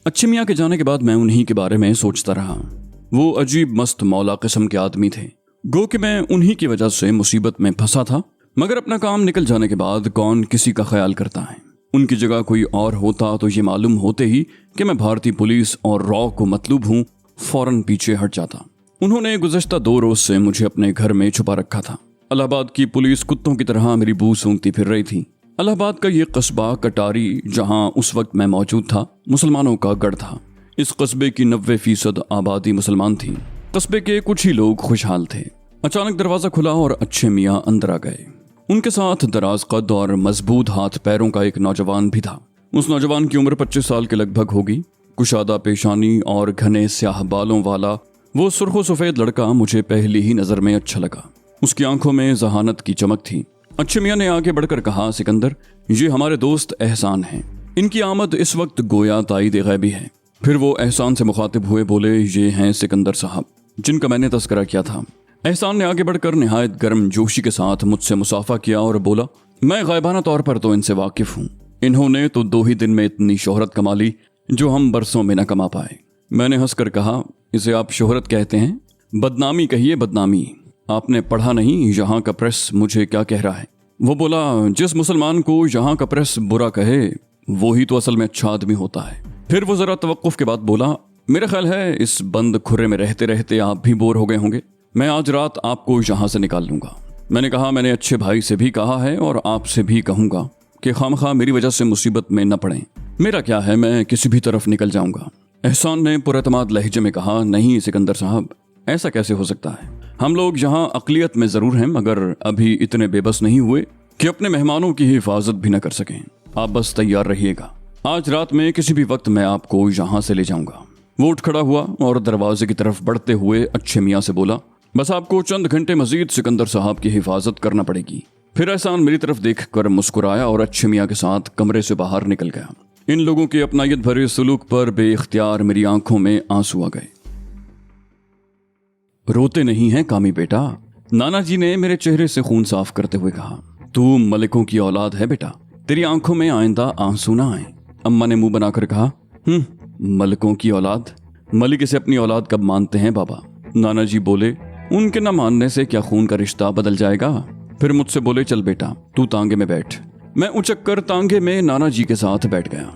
अच्छे मियाँ के जाने के बाद मैं उन्हीं के बारे में सोचता रहा। वो अजीब मस्त मौला किस्म के आदमी थे। गो कि मैं उन्हीं की वजह से मुसीबत में फंसा था, मगर अपना काम निकल जाने के बाद कौन किसी का ख्याल करता है। उनकी जगह कोई और होता तो ये मालूम होते ही कि मैं भारतीय पुलिस और रॉ को मतलूब हूँ, फौरन पीछे हट जाता। उन्होंने गुज़श्ता 2 रोज से मुझे अपने घर में छुपा रखा था। इलाहाबाद की पुलिस कुत्तों की तरह मेरी बू सूंघती फिर रही थी। इलाहाबाद का ये कस्बा कटारी, जहाँ उस वक्त मैं मौजूद था, मुसलमानों का गढ़ था। इस कस्बे की 90% आबादी मुसलमान थी। कस्बे के कुछ ही लोग खुशहाल थे। अचानक दरवाजा खुला और अच्छे मियाँ अंदर आ गए। उनके साथ दराज कद और मजबूत हाथ पैरों का एक नौजवान भी था। उस नौजवान की उम्र 25 साल के लगभग होगी। कुशादा पेशानी और घने स्याह बालों वाला वो सुर्खो सफेद लड़का मुझे पहली ही नजर में अच्छा लगा। उसकी आंखों में जहानत की चमक थी। अच्छे मियाँ ने आगे बढ़कर कहा, सिकंदर, ये हमारे दोस्त एहसान हैं। इनकी आमद इस वक्त गोया ताईद गैबी है। फिर वो एहसान से मुखातिब हुए बोले, ये हैं सिकंदर साहब जिनका मैंने तस्करा किया था। एहसान ने आगे बढ़कर निहायत गर्म जोशी के साथ मुझसे मुसाफा किया और बोला, मैं गायबाना तौर पर तो इनसे वाकिफ हूँ। इन्होंने तो 2 ही दिन में इतनी शोहरत कमा ली जो हम बरसों में न कमा पाए। मैंने हंसकर कहा, इसे आप शोहरत कहते हैं? बदनामी कहिए, बदनामी। आपने पढ़ा नहीं यहाँ का प्रेस मुझे क्या कह रहा है? वो बोला, जिस मुसलमान को यहाँ का प्रेस बुरा कहे वो ही तो असल में अच्छा आदमी होता है। फिर वो जरा तवक्कुफ के बाद बोला, मेरा ख्याल है इस बंद खुरे में रहते रहते आप भी बोर हो गए होंगे। मैं आज रात आपको यहाँ से निकाल लूंगा। मैंने कहा, मैंने अच्छे भाई से भी कहा है और आपसे भी कहूंगा कि खामखा मेरी वजह से मुसीबत में न पड़ें। मेरा क्या है, मैं किसी भी तरफ निकल जाऊंगा। एहसान ने पुरएतमाद लहजे में कहा, नहीं सिकंदर साहब, ऐसा कैसे हो सकता है? हम लोग यहाँ अकलियत में जरूर हैं, मगर अभी इतने बेबस नहीं हुए कि अपने मेहमानों की हिफाजत भी न कर सकें। आप बस तैयार रहिएगा। आज रात में किसी भी वक्त मैं आपको यहाँ से ले जाऊंगा। वो उठ खड़ा हुआ और दरवाजे की तरफ बढ़ते हुए अच्छे मियाँ से बोला, बस आपको चंद घंटे मजीद सिकंदर साहब की हिफाजत करना पड़ेगी। फिर एहसान मेरी तरफ देखकर मुस्कुराया और अच्छे मियाँ के साथ कमरे से बाहर निकल गया। इन लोगों के अपनायत भरे सुलूक पर बेइख्तियार मेरी आंखों में आंसू आ गए। रोते नहीं हैं कामी बेटा, नाना जी ने मेरे चेहरे से खून साफ करते हुए कहा। तू मलिकों की औलाद है बेटा, तेरी आंखों में आइंदा आंसू ना आए। अम्मा ने मुंह बनाकर कहा, मलिकों की औलाद? मलिक इसे अपनी औलाद कब मानते हैं बाबा? नाना जी बोले, उनके न मानने से क्या खून का रिश्ता बदल जाएगा? फिर मुझसे बोले, चल बेटा तू तांगे में बैठ। मैं उचक कर तांगे में नाना जी के साथ बैठ गया।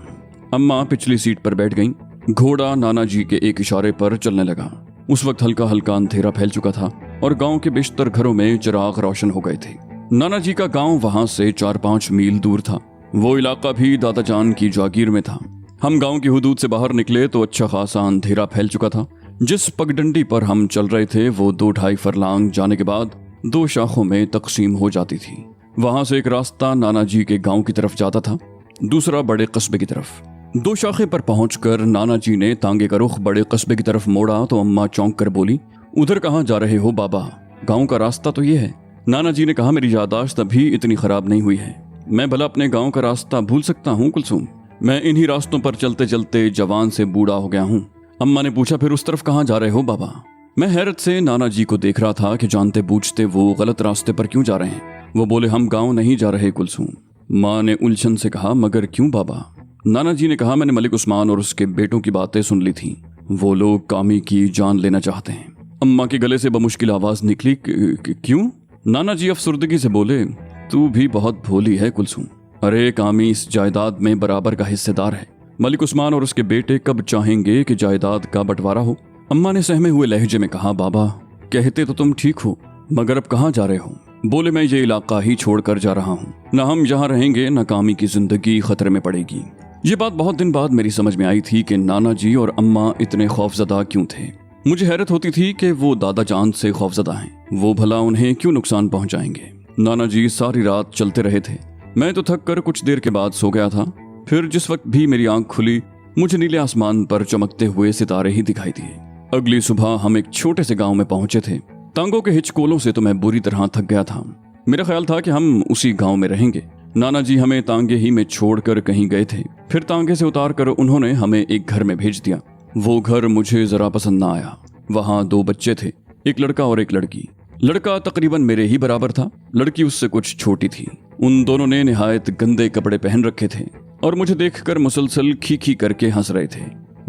अम्मा पिछली सीट पर बैठ गईं। घोड़ा नाना जी के एक इशारे पर चलने लगा। उस वक्त हल्का हल्का अंधेरा फैल चुका था और गांव के बेशतर घरों में चिराग रोशन हो गए थे। नाना जी का गांव वहां से 4-5 मील दूर था। वो इलाका भी दादा जान की जागीर में था। हम गांव की हुदूद से बाहर निकले तो अच्छा खासा अंधेरा फैल चुका था। जिस पगडंडी पर हम चल रहे थे वो 2-2.5 फरलांग जाने के बाद 2 शाखों में तकसीम हो जाती थी। वहां से एक रास्ता नाना जी के गांव की तरफ जाता था, दूसरा बड़े कस्बे की तरफ। 2 शाखे पर पहुंचकर नाना जी ने तांगे का रुख बड़े कस्बे की तरफ मोड़ा तो अम्मा चौंक कर बोली, उधर कहाँ जा रहे हो बाबा? गांव का रास्ता तो ये है। नाना जी ने कहा, मेरी यादाश्त अभी इतनी खराब नहीं हुई है। मैं भला अपने गांव का रास्ता भूल सकता हूँ कुलसूम? मैं इन्हीं रास्तों पर चलते चलते जवान से बूढ़ा हो गया हूँ। अम्मा ने पूछा, फिर उस तरफ कहाँ जा रहे हो बाबा? मैं हैरत से नाना जी को देख रहा था कि जानते बूझते वो गलत रास्ते पर क्यों जा रहे हैं। वो बोले, हम गाँव नहीं जा रहे कुलसूम। माँ ने उलझन से कहा, मगर क्यों बाबा? नाना जी ने कहा, मैंने मलिक उस्मान और उसके बेटों की बातें सुन ली थी। वो लोग कामी की जान लेना चाहते हैं। अम्मा के गले से बमुश्किल आवाज निकली, क्यों? नाना जी अफसुर्दगी से बोले, तू भी बहुत भोली है कुलसूम। अरे कामी इस जायदाद में बराबर का हिस्सेदार है। मलिक उस्मान और उसके बेटे कब चाहेंगे कि जायदाद का बंटवारा हो? अम्मा ने सहमे हुए लहजे में कहा, बाबा कहते तो तुम ठीक हो, मगर अब कहाँ जा रहे हो? बोले, मैं ये इलाका ही छोड़कर जा रहा हूँ। न हम यहाँ रहेंगे न कामी की जिंदगी खतरे में पड़ेगी। ये बात बहुत दिन बाद मेरी समझ में आई थी कि नाना जी और अम्मा इतने खौफजदा क्यों थे। मुझे हैरत होती थी कि वो दादा जान से खौफजदा हैं। वो भला उन्हें क्यों नुकसान पहुंचाएंगे? नाना जी सारी रात चलते रहे थे। मैं तो थक कर कुछ देर के बाद सो गया था। फिर जिस वक्त भी मेरी आंख खुली मुझे नीले आसमान पर चमकते हुए सितारे ही दिखाई दिए। अगली सुबह हम एक छोटे से गांव में पहुंचे थे। तांगों के हिचकोलों से तो मैं बुरी तरह थक गया था। मेरा ख्याल था कि हम उसी गांव में रहेंगे। नाना जी हमें तांगे ही में छोड़कर कहीं गए थे। फिर तांगे से उतार कर उन्होंने हमें एक घर में भेज दिया। वो घर मुझे जरा पसंद ना आया। वहाँ 2 बच्चे थे, एक लड़का और एक लड़की। लड़का तकरीबन मेरे ही बराबर था, लड़की उससे कुछ छोटी थी। उन दोनों ने निहायत गंदे कपड़े पहन रखे थे और मुझे देखकर मुसलसल खी खी करके हंस रहे थे।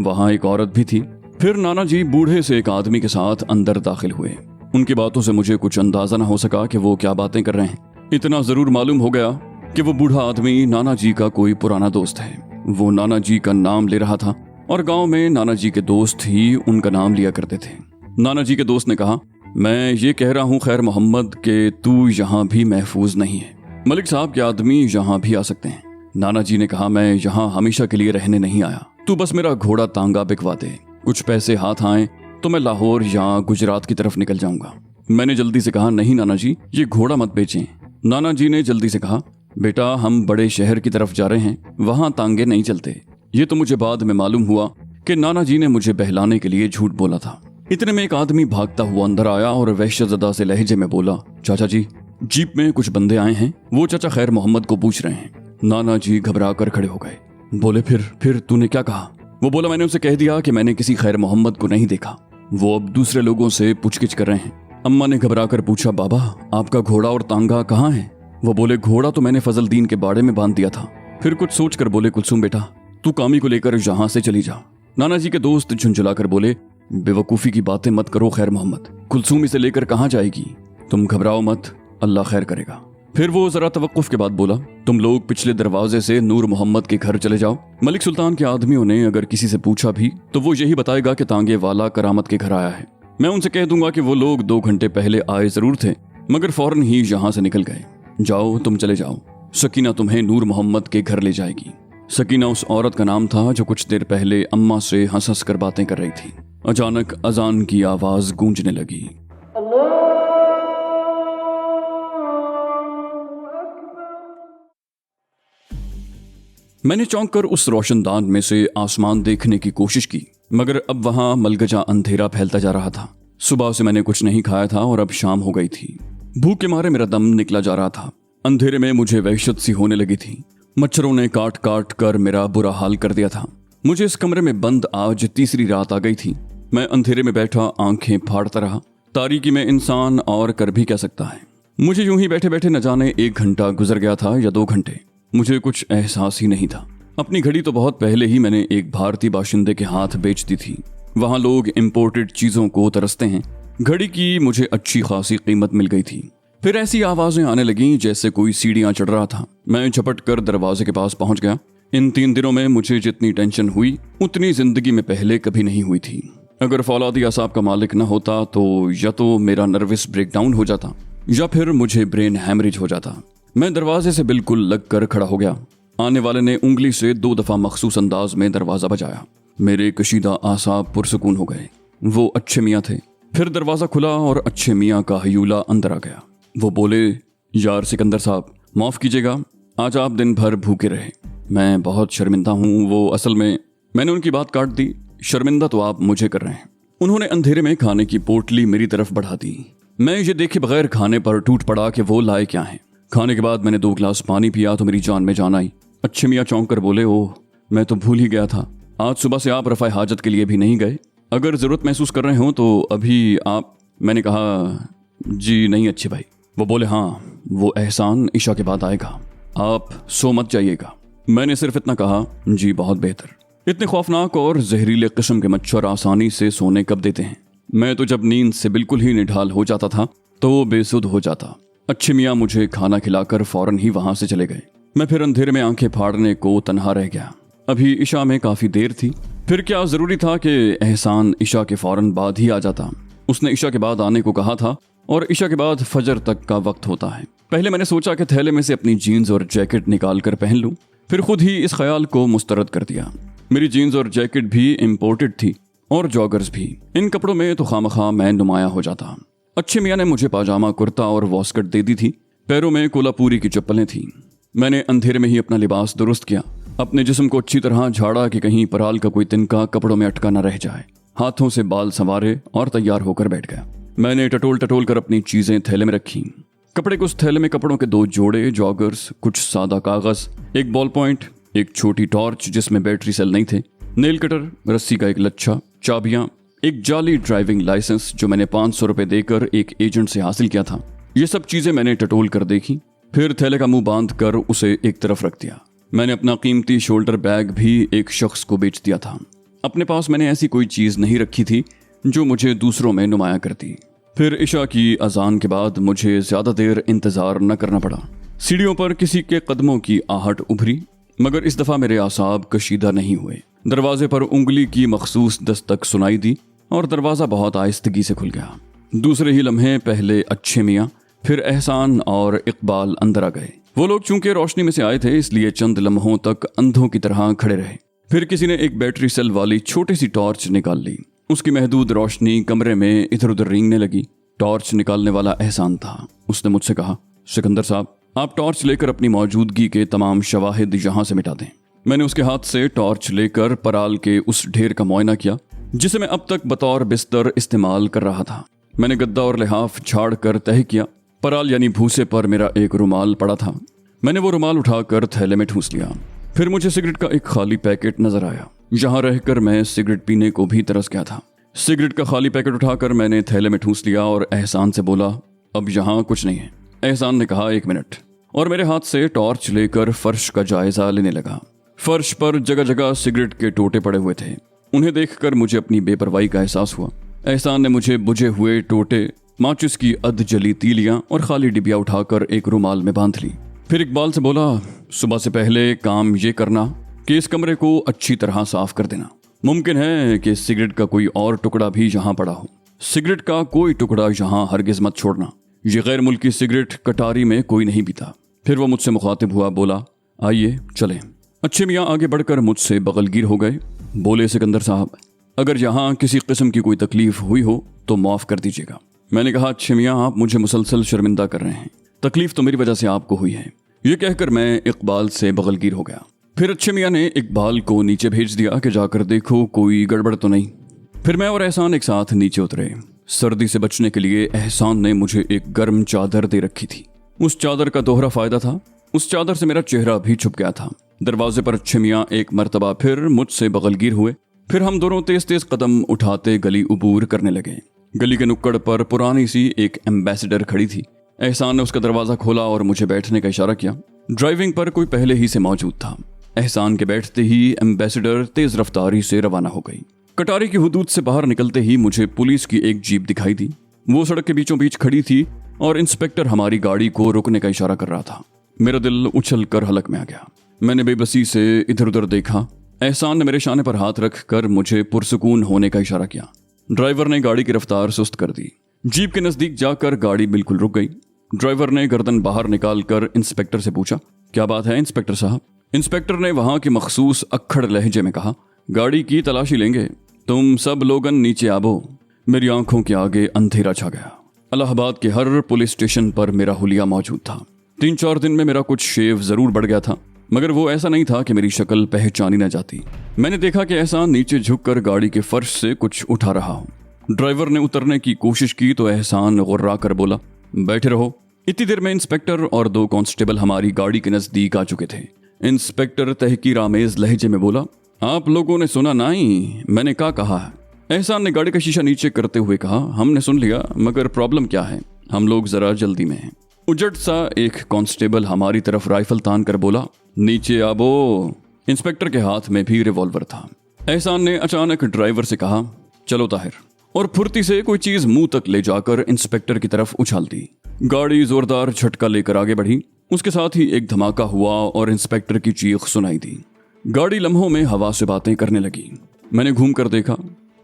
वहाँ एक औरत भी थी। फिर नाना जी बूढ़े से एक आदमी के साथ अंदर दाखिल हुए। उनकी बातों से मुझे कुछ अंदाजा न हो सका कि वो क्या बातें कर रहे हैं। इतना जरूर मालूम हो गया कि वो बूढ़ा आदमी नाना जी का कोई पुराना दोस्त है। वो नाना जी का नाम ले रहा था और गांव में नाना जी के दोस्त ही उनका नाम लिया करते थे। नाना जी के दोस्त ने कहा, मैं ये कह रहा हूँ खैर मोहम्मद के तू यहाँ भी महफूज नहीं है। मलिक साहब के आदमी यहाँ भी आ सकते हैं। नाना जी ने कहा, मैं यहाँ हमेशा के लिए रहने नहीं आया, तू बस मेरा घोड़ा तांगा बिकवा दे, कुछ पैसे हाथ आए तो मैं लाहौर या गुजरात की तरफ निकल जाऊंगा। मैंने जल्दी से कहा, नहीं नाना जी, ये घोड़ा मत बेचें। नाना जी ने जल्दी से कहा, बेटा हम बड़े शहर की तरफ जा रहे हैं, वहां तांगे नहीं चलते। ये तो मुझे बाद में मालूम हुआ कि नाना जी ने मुझे बहलाने के लिए झूठ बोला था। इतने में एक आदमी भागता हुआ अंदर आया और वहशतज़दा से लहजे में बोला, चाचा जी, जीप में कुछ बंदे आए हैं, वो चाचा खैर मोहम्मद को पूछ रहे हैं। नाना जी घबरा कर खड़े हो गए। बोले, फिर तूने क्या कहा? वो बोला, मैंने उसे कह दिया कि मैंने किसी खैर मोहम्मद को नहीं देखा, वो अब दूसरे लोगों से पूछगिछ कर रहे हैं। अम्मा ने घबरा कर पूछा, बाबा आपका घोड़ा और तांगा कहाँ है? वो बोले, घोड़ा तो मैंने फजलदीन के बाड़े में बांध दिया था। फिर कुछ सोच कर बोले, कुलसूम बेटा तू कामी को लेकर यहाँ से चली जा। नाना जी के दोस्त झुंझुला कर बोले, बेवकूफ़ी की बातें मत करो खैर मोहम्मद, कुलसूम इसे लेकर कहाँ जाएगी? तुम घबराओ मत, अल्लाह खैर करेगा। फिर वो जरा तवक्कुफ के बाद बोला, तुम लोग पिछले दरवाजे से नूर मोहम्मद के घर चले जाओ। मलिक सुल्तान के आदमियों ने अगर किसी से पूछा भी तो वो यही बताएगा कि तांगे वाला करामत के घर आया है। मैं उनसे कह दूंगा कि वो लोग 2 घंटे पहले आए जरूर थे मगर फौरन ही यहाँ से निकल गए। जाओ, तुम चले जाओ, सकीना तुम्हें नूर मोहम्मद के घर ले जाएगी। सकीना उस औरत का नाम था जो कुछ देर पहले अम्मा से हंस हंस कर बातें कर रही थी। अचानक अजान की आवाज गूंजने लगी। मैंने चौंक कर उस रोशनदान में से आसमान देखने की कोशिश की मगर अब वहां मलगजा अंधेरा फैलता जा रहा था। सुबह से मैंने कुछ नहीं खाया था और अब शाम हो गई थी। भूख के मारे मेरा दम निकला जा रहा था। अंधेरे में मुझे वहशत सी होने लगी थी। मच्छरों ने काट काट कर मेरा बुरा हाल कर दिया था। मुझे इस कमरे में बंद आज तीसरी रात आ गई थी। मैं अंधेरे में बैठा आंखें फाड़ता रहा। तारीकी में इंसान और कर भी क्या सकता है। मुझे यूं ही बैठे बैठे न जाने 1 घंटा गुजर गया था या 2 घंटे, मुझे कुछ एहसास ही नहीं था। अपनी घड़ी तो बहुत पहले ही मैंने एक भारतीय बाशिंदे के हाथ बेच दी थी। वहां लोग इंपोर्टेड चीजों को तरसते हैं। घड़ी की मुझे अच्छी खासी कीमत मिल गई थी। फिर ऐसी आवाजें आने लगीं जैसे कोई सीढ़ियां चढ़ रहा था। मैं झपट कर दरवाजे के पास पहुंच गया। इन 3 दिनों में मुझे जितनी टेंशन हुई उतनी जिंदगी में पहले कभी नहीं हुई थी। अगर फौलादी असाब का मालिक न होता तो या तो मेरा नर्वस ब्रेकडाउन हो जाता या फिर मुझे ब्रेन हैमरेज हो जाता। मैं दरवाजे से बिल्कुल लग कर खड़ा हो गया। आने वाले ने उंगली से 2 दफा मखसूस अंदाज में दरवाजा बजाया। मेरे कशीदा आसाब पुरसुकून हो गए। वो अच्छे मियाँ थे। फिर दरवाजा खुला और अच्छे मियाँ का हयूला अंदर आ गया। वो बोले, यार सिकंदर साहब माफ कीजिएगा, आज आप दिन भर भूखे रहे, मैं बहुत शर्मिंदा हूँ। वो असल में, मैंने उनकी बात काट दी, शर्मिंदा तो आप मुझे कर रहे हैं। उन्होंने अंधेरे में खाने की पोटली मेरी तरफ बढ़ा दी। मैं ये देखे बगैर खाने पर टूट पड़ा कि वो लाए क्या है। खाने के बाद मैंने 2 गिलास पानी पिया तो मेरी जान में जान आई। अच्छे मियाँ चौंक कर बोले, ओह मैं तो भूल ही गया था, आज सुबह से आप रफ़ाए हाजत के लिए भी नहीं गए, अगर ज़रूरत महसूस कर रहे हो तो अभी आप। मैंने कहा, जी नहीं अच्छे भाई। वो बोले, हाँ वो एहसान इशा के बाद आएगा, आप सो मत जाइएगा। मैंने सिर्फ इतना कहा, जी बहुत बेहतर। इतने खौफनाक और जहरीले किस्म के मच्छर आसानी से सोने कब देते हैं। मैं तो जब नींद से बिल्कुल ही निढाल हो जाता था तो वो बेसुध हो जाता। अच्छे मियाँ मुझे खाना खिलाकर फौरन ही वहां से चले गए। मैं फिर अंधेरे में आंखें फाड़ने को तन्हा रह गया। अभी इशा में काफी देर थी। फिर क्या जरूरी था कि एहसान इशा के फौरन बाद ही आ जाता। उसने इशा के बाद आने को कहा था और इशा के बाद फजर तक का वक्त होता है। पहले मैंने सोचा कि थैले में से अपनी जीन्स और जैकेट निकाल कर पहन लूं, फिर खुद ही इस ख्याल को मुस्तरद कर दिया। मेरी जीन्स और जैकेट भी इम्पोर्टेड थी और जॉगर्स भी। इन कपड़ों में तो खामखा मैं नुमाया हो जाता। अच्छे मियाँ ने मुझे पाजामा, कुर्ता और वॉस्कट दे दी थी। पैरों में कोलापुरी की चप्पलें थीं। मैंने अंधेरे में ही अपना लिबास दुरुस्त किया, अपने जिस्म को अच्छी तरह झाड़ा कि कहीं पराल का कोई तिनका कपड़ों में अटका न रह जाए। हाथों से बाल संवारे और तैयार होकर बैठ गया। मैंने टटोल टटोल कर अपनी चीजें थैले में रखी। कपड़े के उस थैले में कपड़ों के 2 जोड़े जॉगर्स, कुछ सादा कागज, एक बॉल पॉइंट, एक छोटी टॉर्च जिसमें बैटरी सेल नहीं थे, नेल कटर, रस्सी का एक लच्छा, चाबियां, एक जाली ड्राइविंग लाइसेंस जो मैंने 500 रुपए देकर एक एजेंट से हासिल किया था। ये सब चीजें मैंने टटोल कर देखी। फिर थैले का मुंह बांध कर उसे एक तरफ रख दिया। मैंने अपना कीमती शोल्डर बैग भी एक शख्स को बेच दिया था। अपने पास मैंने ऐसी कोई चीज़ नहीं रखी थी जो मुझे दूसरों में नुमाया करती। फिर इशा की अजान के बाद मुझे ज़्यादा देर इंतज़ार न करना पड़ा। सीढ़ियों पर किसी के कदमों की आहट उभरी, मगर इस दफ़ा मेरे आसाब कशीदा नहीं हुए। दरवाजे पर उंगली की मखसूस दस्तक सुनाई दी और दरवाज़ा बहुत आहिस्तगी से खुल गया। दूसरे ही लम्हे पहले अच्छे मियाँ, फिर एहसान और इकबाल अंदर आ गए। वो लोग चूंकि रोशनी में से आए थे, इसलिए चंद लम्हों तक अंधों की तरह खड़े रहे। फिर किसी ने एक बैटरी सेल वाली छोटी सी टॉर्च निकाल ली। उसकी महदूद रोशनी कमरे में इधर उधर रेंगने लगी। टॉर्च निकालने वाला एहसान था। उसने मुझसे कहा, सिकंदर साहब, आप टॉर्च लेकर अपनी मौजूदगी के तमाम शवाहिद यहाँ से मिटा दें। मैंने उसके हाथ से टॉर्च लेकर पराल के उस ढेर का मुआयना किया जिसे मैं अब तक बतौर बिस्तर इस्तेमाल कर रहा था। मैंने गद्दा और लिहाफ झाड़ कर तय किया। पराल यानी भूसे पर मेरा एक रुमाल पड़ा था। मैंने वो रुमाल उठाकर थैले में ठूंस लिया। फिर मुझे सिगरेट का एक खाली पैकेट नजर आया। जहां रहकर मैं सिगरेट पीने को भी तरस गया था। सिगरेट का खाली पैकेट उठाकर मैंने थैले में ठूंस लिया और एहसान से बोला, अब यहाँ कुछ नहीं है। एहसान ने कहा, 1 मिनट, और मेरे हाथ से टॉर्च लेकर फर्श का जायजा लेने लगा। फर्श पर जगह जगह सिगरेट के टोटे पड़े हुए थे। उन्हें देखकर मुझे अपनी बेपरवाही का एहसास हुआ। एहसान ने मुझे बुझे हुए टोटे, माचिस की अध जली तीलियां और खाली डिबिया उठाकर एक रुमाल में बांध ली। फिर इकबाल से बोला, सुबह से पहले काम ये करना कि इस कमरे को अच्छी तरह साफ कर देना। मुमकिन है कि सिगरेट का कोई और टुकड़ा भी यहाँ पड़ा हो। सिगरेट का कोई टुकड़ा यहाँ हरगिज मत छोड़ना। ये गैर मुल्की सिगरेट कटारी में कोई नहीं पीता। फिर वो मुझसे मुखातिब हुआ, बोला, आइए चलें। अच्छे मियाँ आगे बढ़कर मुझसे बगलगीर हो गए। बोले, सिकंदर साहब, अगर यहाँ किसी किस्म की कोई तकलीफ हुई हो तो माफ़ कर दीजिएगा। मैंने कहा, अच्छे मियाँ, आप मुझे मुसलसल शर्मिंदा कर रहे हैं। तकलीफ तो मेरी वजह से आपको हुई है। ये कहकर मैं इकबाल से बगलगीर हो गया। फिर अच्छे मियाँ ने इकबाल को नीचे भेज दिया कि जाकर देखो कोई गड़बड़ तो नहीं। फिर मैं और एहसान एक साथ नीचे उतरे। सर्दी से बचने के लिए एहसान ने मुझे एक गर्म चादर दे रखी थी। उस चादर का दोहरा फायदा था। उस चादर से मेरा चेहरा भी छुप गया था। दरवाजे पर अच्छे मियाँ एक मर्तबा फिर मुझसे बगलगीर हुए। फिर हम दोनों तेज तेज कदम उठाते गली उबूर करने लगे। गली के नुक्कड़ पर पुरानी सी एक एम्बेसडर खड़ी थी। एहसान ने उसका दरवाजा खोला और मुझे बैठने का इशारा किया। ड्राइविंग पर कोई पहले ही से मौजूद था। एहसान के बैठते ही एम्बेसडर तेज रफ्तारी से रवाना हो गई। कटारी की हुदूद से बाहर निकलते ही मुझे पुलिस की एक जीप दिखाई दी। वो सड़क के बीचों बीच खड़ी थी और इंस्पेक्टर हमारी गाड़ी को रोकने का इशारा कर रहा था। मेरा दिल उछल कर हलक में आ गया। मैंने बेबसी से इधर उधर देखा। एहसान ने मेरे शाने पर हाथ रख कर मुझे पुरसुकून होने का इशारा किया। ड्राइवर ने गाड़ी की रफ्तार सुस्त कर दी। जीप के नजदीक जाकर गाड़ी बिल्कुल रुक गई। ड्राइवर ने गर्दन बाहर निकाल कर इंस्पेक्टर से पूछा, क्या बात है इंस्पेक्टर साहब? इंस्पेक्टर ने वहां की मखसूस अक्खड़ लहजे में कहा, गाड़ी की तलाशी लेंगे, तुम सब लोगन नीचे आबो। मेरी आंखों के आगे अंधेरा छा गया। इलाहाबाद के हर पुलिस स्टेशन पर मेरा हुलिया मौजूद था। 3-4 दिन में मेरा कुछ शेव जरूर बढ़ गया था, मगर वो ऐसा नहीं था कि मेरी शक्ल पहचानी न जाती। मैंने देखा कि एहसान नीचे झुककर गाड़ी के फर्श से कुछ उठा रहा हूँ। ड्राइवर ने उतरने की कोशिश की तो एहसान गुर्रा कर बोला, बैठे रहो। इतनी देर में इंस्पेक्टर और 2 कांस्टेबल हमारी गाड़ी के नजदीक आ चुके थे। इंस्पेक्टर तहकीर आमेज लहजे में बोला, आप लोगों ने सुना नहीं मैंने क्या कहा है? एहसान ने गाड़ी का शीशा नीचे करते हुए कहा, हमने सुन लिया, मगर प्रॉब्लम क्या है? हम लोग जरा जल्दी में हैं। उजट सा एक कांस्टेबल हमारी तरफ राइफल तान कर बोला, नीचे आबो। इंस्पेक्टर के हाथ में भी रिवॉल्वर था। एहसान ने अचानक ड्राइवर से कहा, चलो ताहिर, और फुर्ती से कोई चीज मुंह तक ले जाकर इंस्पेक्टर की तरफ उछाल दी। गाड़ी जोरदार झटका लेकर आगे बढ़ी। उसके साथ ही एक धमाका हुआ और इंस्पेक्टर की चीख सुनाई दी। गाड़ी लम्हों में हवा से बातें करने लगी। मैंने घूम कर देखा,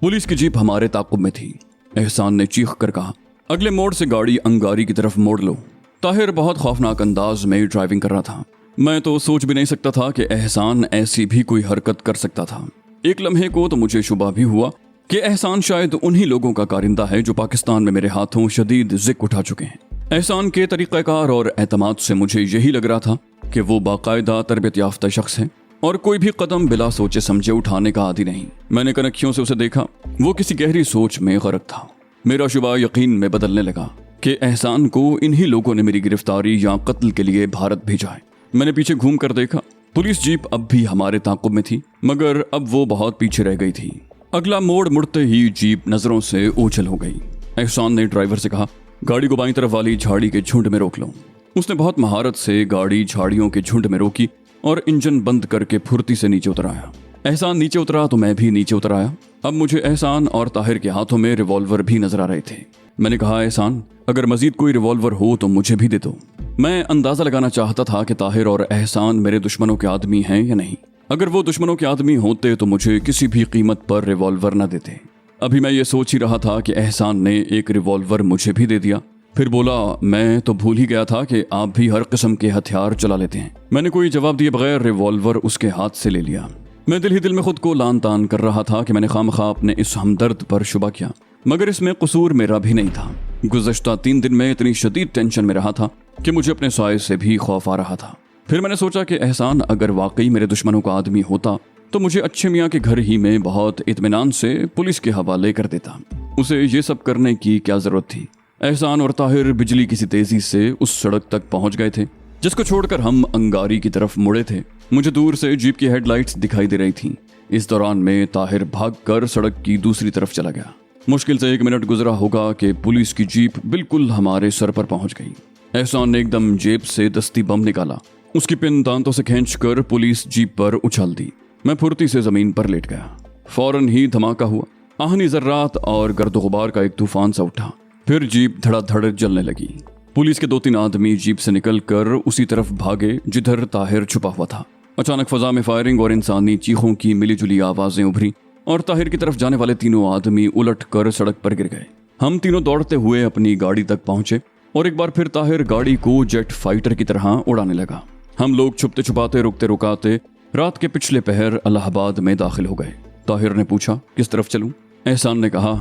पुलिस की जीप हमारे ताकुब में थी। एहसान ने चीख कर कहा, अगले मोड़ से गाड़ी अंगारी की तरफ मोड़ लो। ताहिर बहुत खौफनाक अंदाज में ड्राइविंग कर रहा था। मैं तो सोच भी नहीं सकता था कि एहसान ऐसी भी कोई हरकत कर सकता था। एक लम्हे को तो मुझे शुबा भी हुआ कि एहसान शायद उन्हीं लोगों का कारिंदा है जो पाकिस्तान में मेरे हाथों शदीद जिक उठा चुके हैं। एहसान के तरीक़ाकार और एतमाद से मुझे यही लग रहा था कि वो बाकायदा तरबियत याफ्ता शख्स है और कोई भी कदम बिला सोचे समझे उठाने का आदी नहीं। मैंने कनखियों से उसे देखा। वो किसी गहरी सोच में गर्क था। मेरा शुबा यकीन में बदलने लगा कि एहसान को इन्हीं लोगों ने मेरी गिरफ्तारी या कत्ल के लिए भारत भेजा है। मैंने पीछे घूम कर देखा। पुलिस जीप अब भी हमारे ताकुब में थी, मगर अब वो बहुत पीछे रह गई थी। अगला मोड़ मुड़ते ही जीप नजरों से ओझल हो गई। एहसान ने ड्राइवर से कहा, गाड़ी को बाईं तरफ वाली झाड़ी के झुंड में रोक लो। उसने बहुत महारत से गाड़ी झाड़ियों के झुंड में रोकी और इंजन बंद करके फुर्ती से नीचे उतर आया। एहसान नीचे उतरा तो मैं भी नीचे उतर आया। अब मुझे एहसान और ताहिर के हाथों में रिवॉल्वर भी नजर आ रहे थे। मैंने कहा, एहसान, अगर मजीद कोई रिवॉल्वर हो तो मुझे भी दे दो। मैं अंदाजा लगाना चाहता था कि ताहिर और एहसान मेरे दुश्मनों के आदमी हैं या नहीं। अगर वो दुश्मनों के आदमी होते तो मुझे किसी भी कीमत पर रिवॉल्वर न देते। अभी मैं ये सोच ही रहा था कि एहसान ने एक रिवॉल्वर मुझे भी दे दिया। फिर बोला, मैं तो भूल ही गया था कि आप भी हर किस्म के हथियार चला लेते हैं। मैंने कोई जवाब दिए बगैर रिवॉल्वर उसके हाथ से ले लिया। मैं दिल ही दिल में खुद को लान तान कर रहा था कि मैंने खामखा अपने इस हमदर्द पर शुबा किया, मगर इसमें कसूर मेरा भी नहीं था। गुज़श्ता 3 दिन में इतनी शदीद टेंशन में रहा था कि मुझे अपने साये से भी खौफ आ रहा था। फिर मैंने सोचा कि एहसान अगर वाकई मेरे दुश्मनों का आदमी होता तो मुझे अच्छे मियाँ के घर ही में बहुत इत्मीनान से पुलिस के हवाले कर देता। उसे ये सब करने की क्या जरूरत थी। एहसान और ताहिर बिजली की सी तेजी से उस सड़क तक पहुंच गए थे जिसको छोड़कर हम अंगारी की तरफ मुड़े थे। मुझे दूर से जीप की हेडलाइट्स दिखाई दे रही थीं। इस दौरान में ताहिर भागकर सड़क की दूसरी तरफ चला गया। मुश्किल से 1 मिनट गुजरा होगा कि पुलिस की जीप बिल्कुल हमारे सर पर पहुंच गई। एहसान ने एकदम जेब से दस्ती बम निकाला, उसकी पिन दांतों से खींचकर पुलिस जीप पर उछाल दी। मैं फुर्ती से जमीन पर लेट गया। फौरन ही धमाका हुआ। आहनी जर्रात और गर्द गुबार का एक तूफान सा उठा। फिर जीप धड़ाधड़ जलने लगी। पुलिस के 2-3 आदमी जीप से निकलकर उसी तरफ भागे जिधर ताहिर छुपा हुआ था। अचानक फजा में फायरिंग और इंसानी चीखों की मिलीजुली आवाजें उभरी और ताहिर की तरफ जाने वाले तीनों आदमी उलटकर सड़क पर गिर गए। हम तीनों दौड़ते हुए अपनी गाड़ी तक पहुंचे और एक बार फिर ताहिर गाड़ी को जेट फाइटर की तरह उड़ाने लगा। हम लोग छुपते छुपाते रुकते रुकाते रात के पिछले पहर इलाहाबाद में दाखिल हो गए। ताहिर ने पूछा, किस तरफ चलूं? एहसान ने कहा,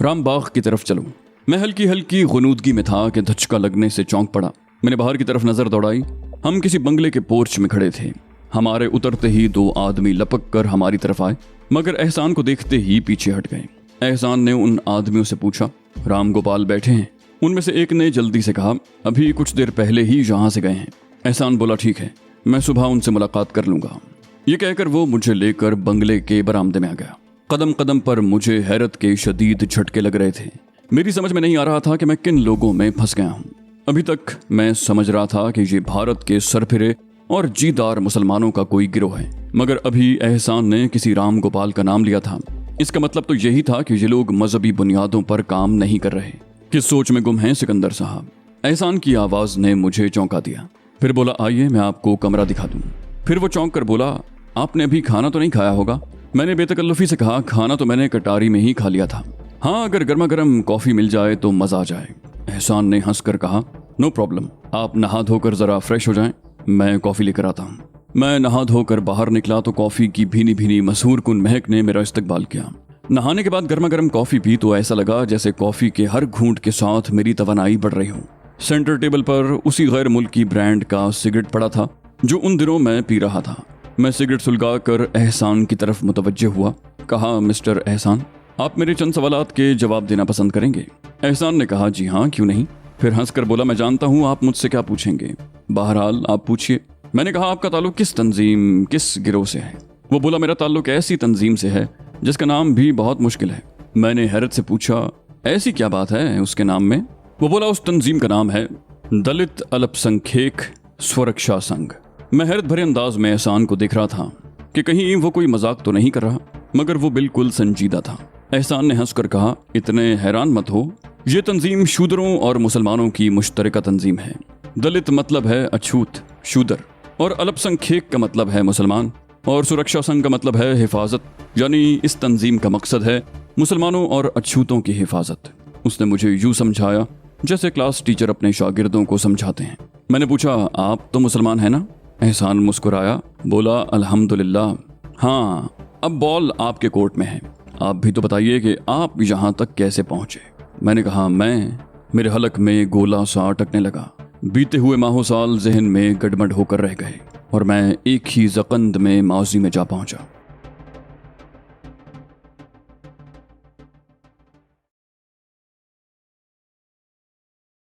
रामबाग की तरफ चलूं। मैं हल्की हल्की गुनूदगी में था कि धचका लगने से चौंक पड़ा। मैंने बाहर की तरफ नजर दौड़ाई। हम किसी बंगले के पोर्च में खड़े थे। हमारे उतरते ही 2 आदमी लपक कर हमारी तरफ आए, मगर एहसान को देखते ही पीछे हट गए। एहसान ने उन आदमियों से पूछा, राम गोपाल बैठे हैं? उनमें से एक ने जल्दी से कहा, अभी कुछ देर पहले ही यहाँ से गए हैं। एहसान बोला, ठीक है, मैं सुबह उनसे मुलाकात कर लूंगा। ये कहकर वो मुझे लेकर बंगले के बरामदे में आ गया। कदम कदम पर मुझे हैरत के शदीद झटके लग रहे थे। मेरी समझ में नहीं आ रहा था कि मैं किन लोगों में फंस गया हूँ। अभी तक मैं समझ रहा था कि ये भारत के सरफिरे और जीदार मुसलमानों का कोई गिरोह है, मगर अभी एहसान ने किसी राम गोपाल का नाम लिया था। इसका मतलब तो यही था कि ये लोग मजहबी बुनियादों पर काम नहीं कर रहे। किस सोच में गुम हैं सिकंदर साहब? एहसान की आवाज ने मुझे चौंका दिया। फिर बोला, आइए मैं आपको कमरा दिखा दूं। फिर वो चौंक कर बोला, आपने अभी खाना तो नहीं खाया होगा? मैंने बेतकल्लुफी से कहा, खाना तो मैंने कटारी में ही खा लिया था। हाँ, अगर गर्मा गर्म कॉफी मिल जाए तो मजा आ जाए। एहसान ने हंसकर कहा, नो प्रॉब्लम, आप नहा धोकर जरा फ्रेश हो जाएं, मैं कॉफी लेकर आता हूँ। मैं नहा धोकर बाहर निकला तो कॉफी की भीनी भीनी मशहूर कुन महक ने मेरा इस्तकबाल किया। नहाने के बाद गर्मा गर्म कॉफी पी तो ऐसा लगा जैसे कॉफी के हर घूंट के साथ मेरी तवानाई बढ़ रही हो। सेंटर टेबल पर उसी गैर मुल्की ब्रांड का सिगरेट पड़ा था जो उन दिनों मैं पी रहा था। मैं सिगरेट सुलगाकर एहसान की तरफ मुतवज्जे हुआ। कहा, मिस्टर एहसान, आप मेरे चंद सवालात के जवाब देना पसंद करेंगे? एहसान ने कहा, जी हाँ, क्यों नहीं। फिर हंसकर बोला, मैं जानता हूँ आप मुझसे क्या पूछेंगे, बहरहाल आप पूछिए। मैंने कहा, आपका ताल्लुक किस तंजीम, किस गिरोह से है? वो बोला, मेरा ताल्लुक ऐसी तंजीम से है जिसका नाम भी बहुत मुश्किल है। मैंने हैरत से पूछा, ऐसी क्या बात है उसके नाम में? वो बोला, उस तंजीम का नाम है दलित अल्पसंख्यक स्वरक्षा संघ। मैं हैरत भरे अंदाज में एहसान को देख रहा था कि कहीं वो कोई मजाक तो नहीं कर रहा, मगर वो बिल्कुल संजीदा था। एहसान ने हंसकर कहा, इतने हैरान मत हो, ये तंजीम शूदरों और मुसलमानों की मुश्तरका तंजीम है। दलित मतलब है अछूत, शूदर, और अल्पसंख्यक का मतलब है मुसलमान, और सुरक्षा संघ का मतलब है हिफाजत। यानी इस तंजीम का मकसद है मुसलमानों और अछूतों की हिफाजत। उसने मुझे यूं समझाया जैसे क्लास टीचर अपने शागिर्दों को समझाते हैं। मैंने पूछा, आप तो मुसलमान हैं ना? एहसान मुस्कुराया, बोला, अल्हम्दुलिल्लाह। हाँ, अब बॉल आपके कोर्ट में है, आप भी तो बताइए कि आप यहाँ तक कैसे पहुँचे? मैंने कहा, मेरे हलक में गोला सा अटकने लगा। बीते हुए माहो साल जहन में गड़बड़ होकर रह गए और मैं एक ही जकंद में माजी में जा पहुंचा।